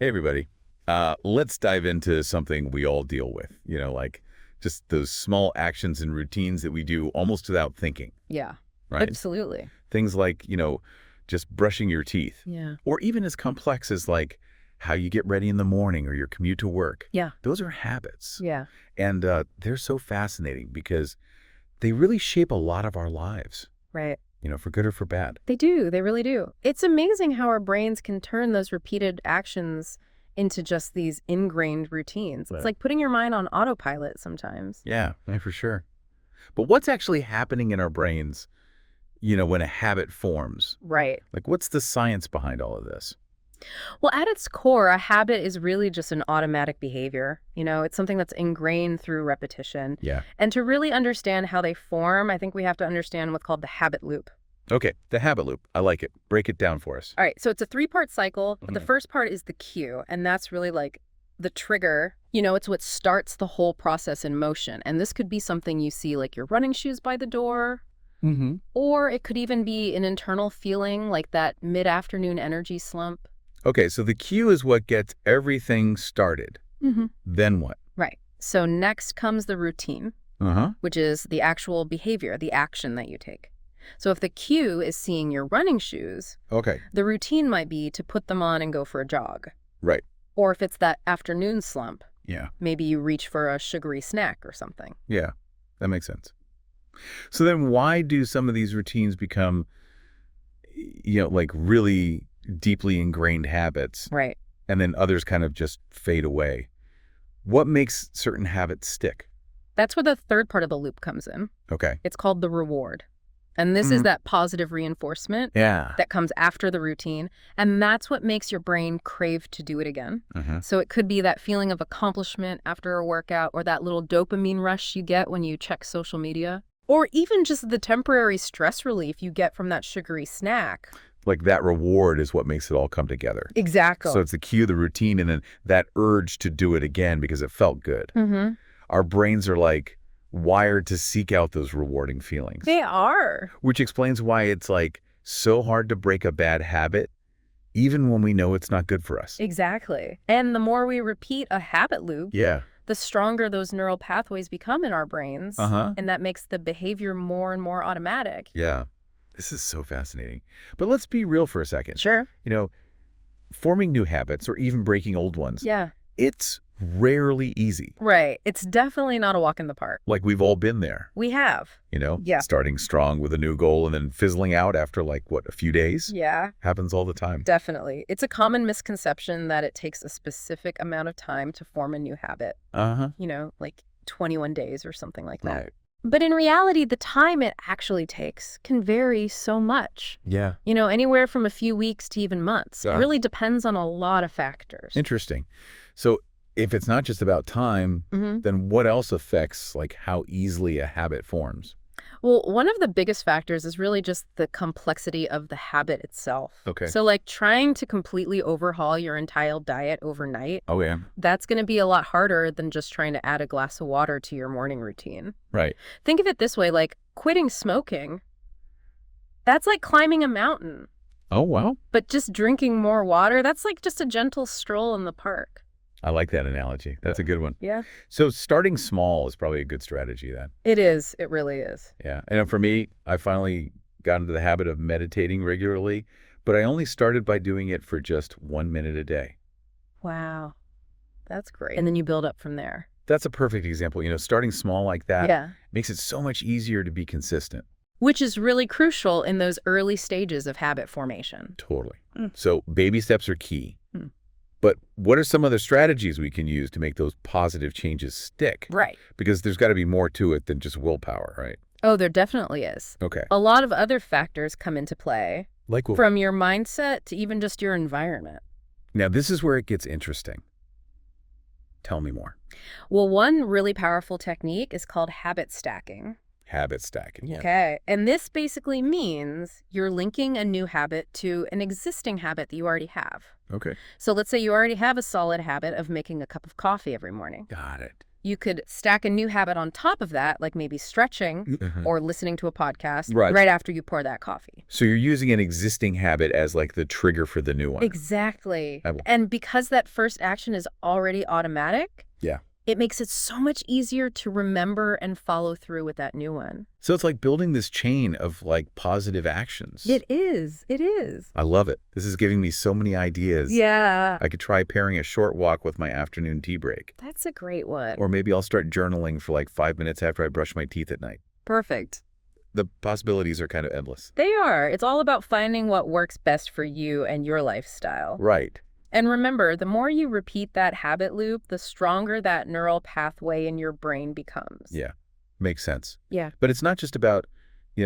Hey, everybody. Let's dive into something we all deal with, like just those small actions and routines that we do almost without thinking, Yeah, right? absolutely. Things like, just brushing your teeth, Yeah. or even as complex as like how you get ready in the morning or your commute to work. Yeah. Those are habits. Yeah. And they're so fascinating because they really shape a lot of our lives, Right. for good or for bad. They do. They really do. It's amazing how our brains can turn those repeated actions into just these ingrained routines. It's Right. like putting your mind on autopilot sometimes. Yeah, for sure. But what's actually happening in our brains, when a habit forms? Right. Like, what's the science behind all of this? Well, at its core, a habit is really just an automatic behavior. It's something that's ingrained through repetition. Yeah. And to really understand how they form, I think we have to understand what's called the habit loop. Okay, the habit loop. I like it. Break it down for us. All right, so it's a three-part cycle, but the Mhm. first part is the cue, and that's really like the trigger. It's what starts the whole process in motion. And this could be something you see like your running shoes by the door, Mm-hmm. or it could even be an internal feeling like that mid-afternoon energy slump. Okay, so the cue is what gets everything started. Mm-hmm. Then what? Right. So next comes the routine, Uh-huh. which is the actual behavior, the action that you take. So if the cue is seeing your running shoes, Okay. the routine might be to put them on and go for a jog. Right. Or if it's that afternoon slump, Yeah. maybe you reach for a sugary snack or something. Yeah. That makes sense. So then why do some of these routines become, like really deeply ingrained habits Right. and then others kind of just fade away? What makes certain habits stick? That's where the third part of the loop comes in. Okay. It's called the reward. And this is Mhm. that positive reinforcement Yeah. that comes after the routine. And that's what makes your brain crave to do it again. Uh-huh. So it could be that feeling of accomplishment after a workout or that little dopamine rush you get when you check social media. Or even just the temporary stress relief you get from that sugary snack. Like that reward is what makes it all come together. Exactly. So it's the cue, the routine, and then that urge to do it again because it felt good. Mm-hmm. Our brains are like wired to seek out those rewarding feelings, They are. which explains why it's like so hard to break a bad habit, even when we know it's not good for us. Exactly. And the more we repeat a habit loop, Yeah. the stronger those neural pathways become in our brains. Uh-huh. And that makes the behavior more and more automatic. Yeah. This is so fascinating. But let's be real for a second. Sure. Forming new habits or even breaking old ones, Yeah. it's rarely easy. Right. It's definitely not a walk in the park. Like we've all been there. We have. Yeah. Starting strong with a new goal and then fizzling out after a few days? Yeah, Happens all the time. definitely. It's a common misconception that it takes a specific amount of time to form a new habit, Uh-huh. like 21 days or something like that. Right. But in reality, the time it actually takes can vary so much. Yeah. Anywhere from a few weeks to even months. It Yeah. really depends on a lot of factors. Interesting. So if it's not just about time, Hmm. then what else affects how easily a habit forms? Well, one of the biggest factors is really just the complexity of the habit itself. Okay. So like trying to completely overhaul your entire diet overnight, Oh, yeah. that's going to be a lot harder than just trying to add a glass of water to your morning routine. Right. Think of it this way, like quitting smoking, that's like climbing a mountain. Oh, wow. But just drinking more water, that's like just a gentle stroll in the park. I like that analogy. That's a good one. Yeah. So starting small is probably a good strategy then. It is. It really is. Yeah. And for me, I finally got into the habit of meditating regularly, but I only started by doing it for just 1 minute a day. Wow. That's great. And then you build up from there. That's a perfect example. Starting small like that Yeah. makes it so much easier to be consistent. Which is really crucial in those early stages of habit formation. Totally. Mm. So baby steps are key. Mm. But what are some other strategies we can use to make those positive changes stick? Right. Because there's got to be more to it than just willpower, right? Oh, there definitely is. Okay. A lot of other factors come into play, Like, well, from your mindset to even just your environment. now this is where it gets interesting. Tell me more. Well, one really powerful technique is called habit stacking. Habit stacking. Yeah. Okay. And this basically means you're linking a new habit to an existing habit that you already have. Okay. So let's say you already have a solid habit of making a cup of coffee every morning. Got it. You could stack a new habit on top of that, like maybe stretching Mhm. or listening to a podcast Right. right after you pour that coffee. So you're using an existing habit as like the trigger for the new one. Exactly. I will- And because that first action is already automatic, Yeah. it makes it so much easier to remember and follow through with that new one. So it's like building this chain of like positive actions. It is. It is. I love it. This is giving me so many ideas. Yeah. I could try pairing a short walk with my afternoon tea break. That's a great one. Or maybe I'll start journaling for like 5 minutes after I brush my teeth at night. Perfect. The possibilities are kind of endless. They are. It's all about finding what works best for you and your lifestyle. Right. And remember, the more you repeat that habit loop, the stronger that neural pathway in your brain becomes. Yeah. Makes sense. Yeah. But it's not just about,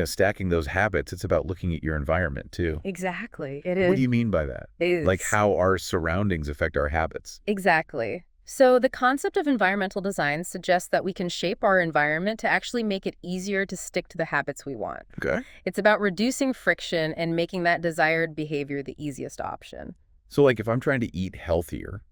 stacking those habits. It's about looking at your environment too. Exactly. It What is. do you mean by that? Like how our surroundings affect our habits. Exactly. So the concept of environmental design suggests that we can shape our environment to actually make it easier to stick to the habits we want. Okay. It's about reducing friction and making that desired behavior the easiest option. So like if I'm trying to eat healthier,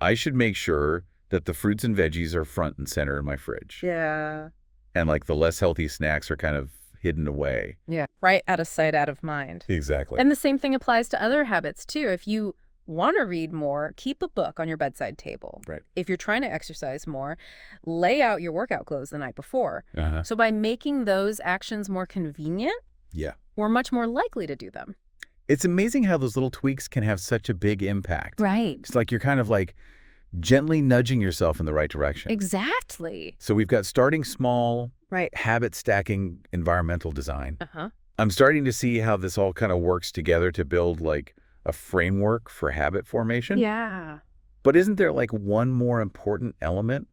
I should make sure that the fruits and veggies are front and center in my fridge. Yeah. And like the less healthy snacks are kind of hidden away. Yeah. Right out of sight, out of mind. Exactly. And the same thing applies to other habits, too. If you want to read more, keep a book on your bedside table. Right. If you're trying to exercise more, lay out your workout clothes the night before. Uh-huh. So by making those actions more convenient, Yeah. we're much more likely to do them. It's amazing how those little tweaks can have such a big impact. Right. It's like you're kind of like gently nudging yourself in the right direction. Exactly. So we've got starting small, Right. habit stacking, environmental design. Uh-huh. I'm starting to see how this all kind of works together to build like a framework for habit formation. Yeah. But isn't there like one more important element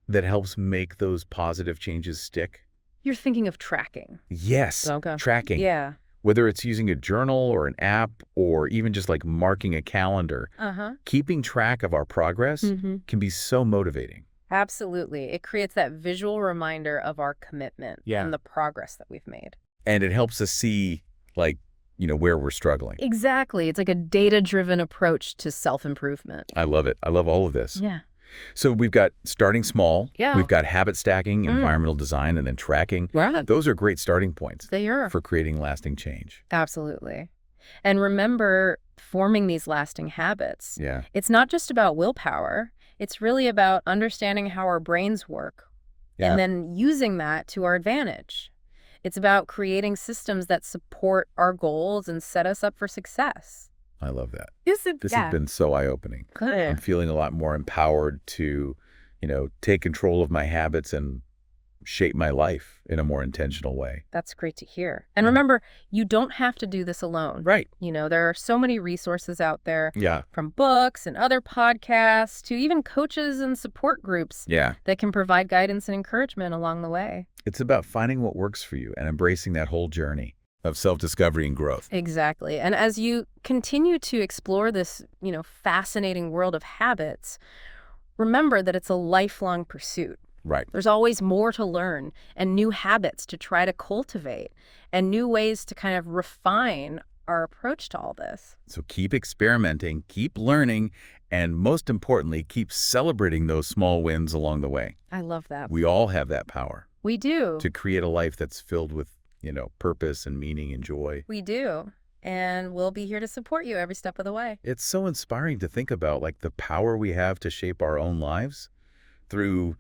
that helps make those positive changes stick? You're thinking of tracking. Yes. Okay. Tracking. Yeah. Whether it's using a journal or an app or even just like marking a calendar, Uh-huh. keeping track of our progress Mm-hmm. can be so motivating. Absolutely. It creates that visual reminder of our commitment Yeah. and the progress that we've made. And it helps us see like, where we're struggling. Exactly. It's like a data-driven approach to self-improvement. I love it. I love all of this. Yeah. So we've got starting small. Yeah. We've got habit stacking, environmental design, and then tracking. Right. Those are great starting points They are. for creating lasting change. Absolutely. And remember, forming these lasting habits, Yeah. it's not just about willpower. It's really about understanding how our brains work Yeah. and then using that to our advantage. It's about creating systems that support our goals and set us up for success. I love that. This This has been so eye-opening. I'm good. feeling a lot more empowered to, take control of my habits and shape my life in a more intentional way. That's great to hear. And remember, you don't have to do this alone. Right. There are so many resources out there, Yeah. from books and other podcasts to even coaches and support groups Yeah. that can provide guidance and encouragement along the way. It's about finding what works for you and embracing that whole journey of self-discovery and growth. Exactly. And as you continue to explore this, fascinating world of habits, remember that it's a lifelong pursuit. Right. There's always more to learn and new habits to try to cultivate and new ways to kind of refine our approach to all this. So keep experimenting, keep learning, and most importantly, keep celebrating those small wins along the way. I love that. We all have that power We do. to create a life that's filled with, purpose and meaning and joy. We do. And we'll be here to support you every step of the way. It's so inspiring to think about like the power we have to shape our own lives through,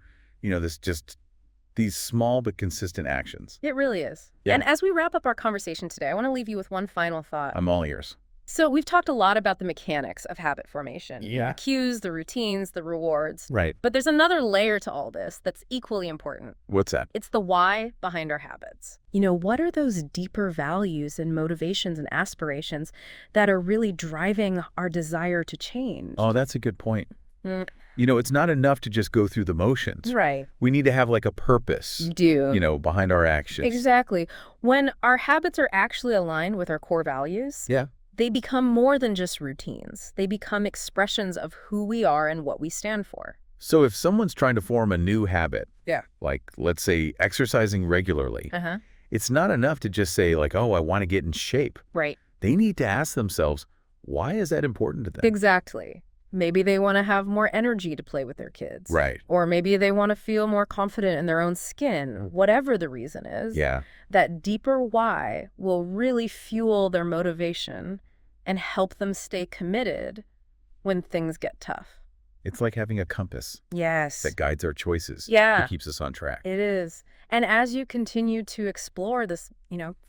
these small but consistent actions. It really is. Yeah. And as we wrap up our conversation today, I want to leave you with one final thought. I'm all ears. So we've talked a lot about the mechanics of habit formation. Yeah. The cues, the routines, the rewards. Right. But there's another layer to all this that's equally important. What's that? It's the why behind our habits. What are those deeper values and motivations and aspirations that are really driving our desire to change? Oh, that's a good point. Mm. It's not enough to just go through the motions. Right. We need to have like a purpose, You do. behind our actions. Exactly. When our habits are actually aligned with our core values, Yeah. they become more than just routines. They become expressions of who we are and what we stand for. So if someone's trying to form a new habit, Yeah. like let's say exercising regularly, Uh-huh. it's not enough to just say like, oh, I want to get in shape. Right. They need to ask themselves, why is that important to them? Exactly. Maybe they want to have more energy to play with their kids. Right. Or maybe they want to feel more confident in their own skin, whatever the reason is. Yeah. That deeper why will really fuel their motivation and help them stay committed when things get tough. It's like having a compass Yes. that guides our choices. Yeah. It keeps us on track. It is. And as you continue to explore this,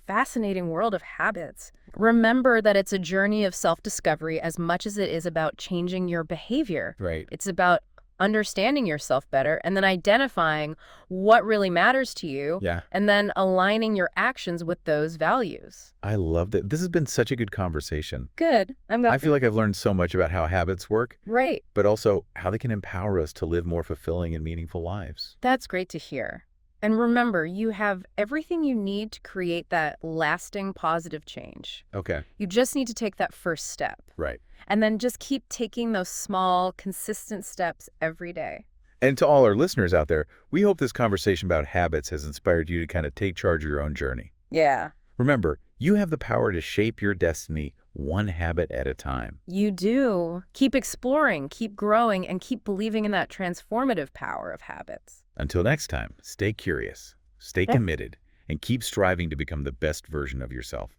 fascinating world of habits, remember that it's a journey of self-discovery as much as it is about changing your behavior. Right. It's about understanding yourself better and then identifying what really matters to you Yeah. and then aligning your actions with those values. I love that. This has been such a good conversation. Good. I feel like I've learned so much about how habits work, Right. but also how they can empower us to live more fulfilling and meaningful lives. That's great to hear. And remember, you have everything you need to create that lasting positive change. Okay. You just need to take that first step. Right. And then just keep taking those small, consistent steps every day. And to all our listeners out there, we hope this conversation about habits has inspired you to kind of take charge of your own journey. Yeah. Remember, you have the power to shape your destiny one habit at a time. You do. Keep exploring, keep growing, and keep believing in that transformative power of habits. Until next time, stay curious, stay committed, and keep striving to become the best version of yourself.